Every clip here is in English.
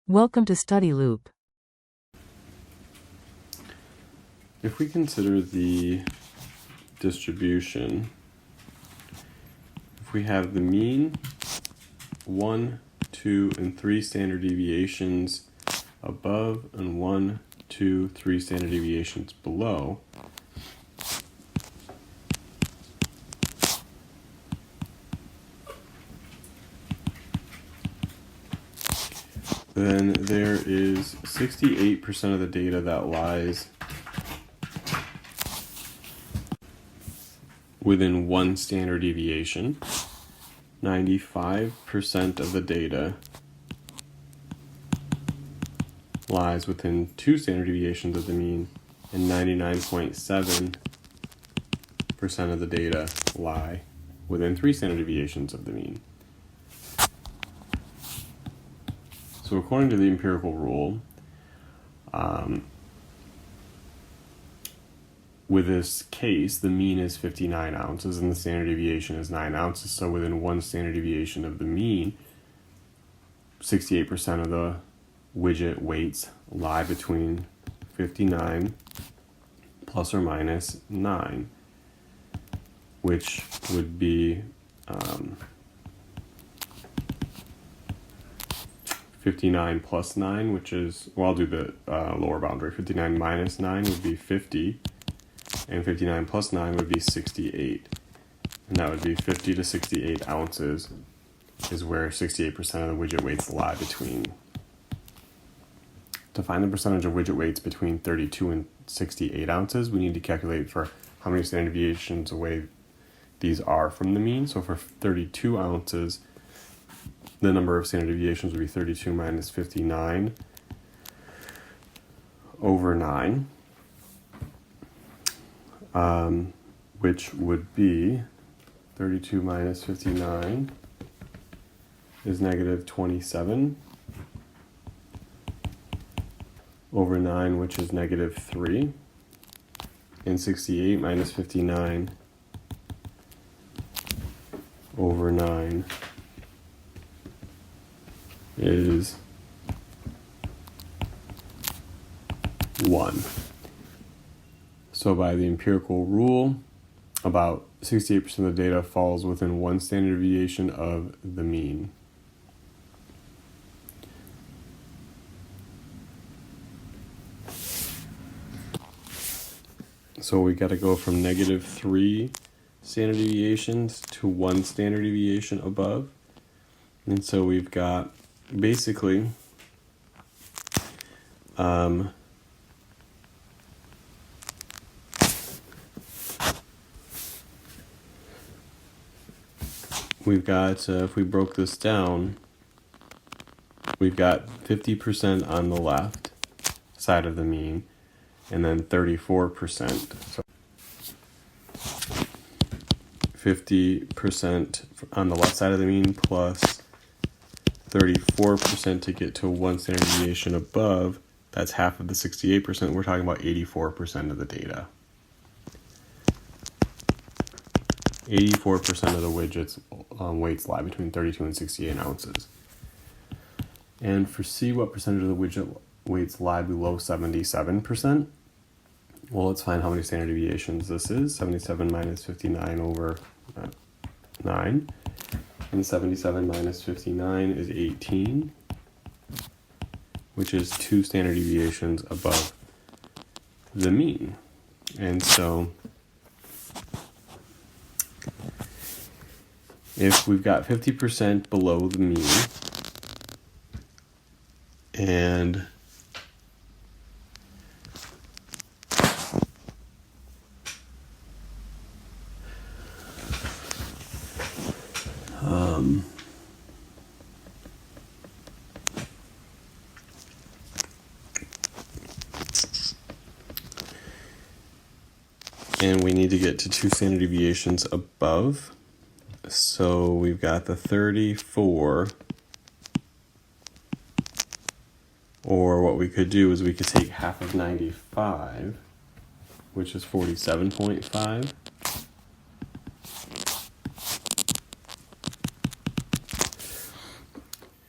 Welcome to Study Loop. If we consider the distribution, if we have the mean, 1, 2, and 3 standard deviations above and 1, 2, 3 standard deviations below, then there is 68% of the data that lies within one standard deviation, 95% of the data lies within 2 standard deviations of the mean, and 99.7% of the data lie within 3 standard deviations of the mean. So according to the empirical rule, with this case, the mean is 59 ounces and the standard deviation is 9 ounces. So within one standard deviation of the mean, 68% of the widget weights lie between 59 plus or minus 9, which would be 59 plus 9, which is, well, I'll do the lower boundary. 59 minus 9 would be 50, and 59 plus 9 would be 68. And that would be 50 to 68 ounces is where 68% of the widget weights lie between. To find the percentage of widget weights between 32 and 68 ounces, we need to calculate for how many standard deviations away these are from the mean. So for 32 ounces, the number of standard deviations would be 32 minus 59 over 9, which would be 32 minus 59 is negative 27 over 9, which is negative 3, and 68 minus 59 over 9 is 1. So by the empirical rule, about 68% of the data falls within one standard deviation of the mean. So we got to go from negative 3 standard deviations to 1 standard deviation above. And so we've got basically we've got, if we broke this down, we've got 50% on the left side of the mean, and then 34%. So 50% on the left side of the mean plus 34% to get to one standard deviation above. That's half of the 68%. We're talking about 84% of the data. 84% of the widgets weights lie between 32 and 68 ounces. And for C, what percentage of the widget weights lie below 77%? Well, let's find how many standard deviations this is. 77 minus 59 over 9. And 77 minus 59 is 18, which is 2 standard deviations above the mean. And so if we've got 50% below the mean and we need to get to 2 standard deviations above. So we've got the 34, or what we could do is we could take half of 95, which is 47.5.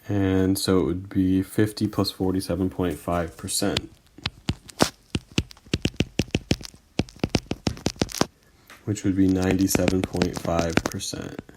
And so So it would be 50 plus 47.5%, which would be 97.5%.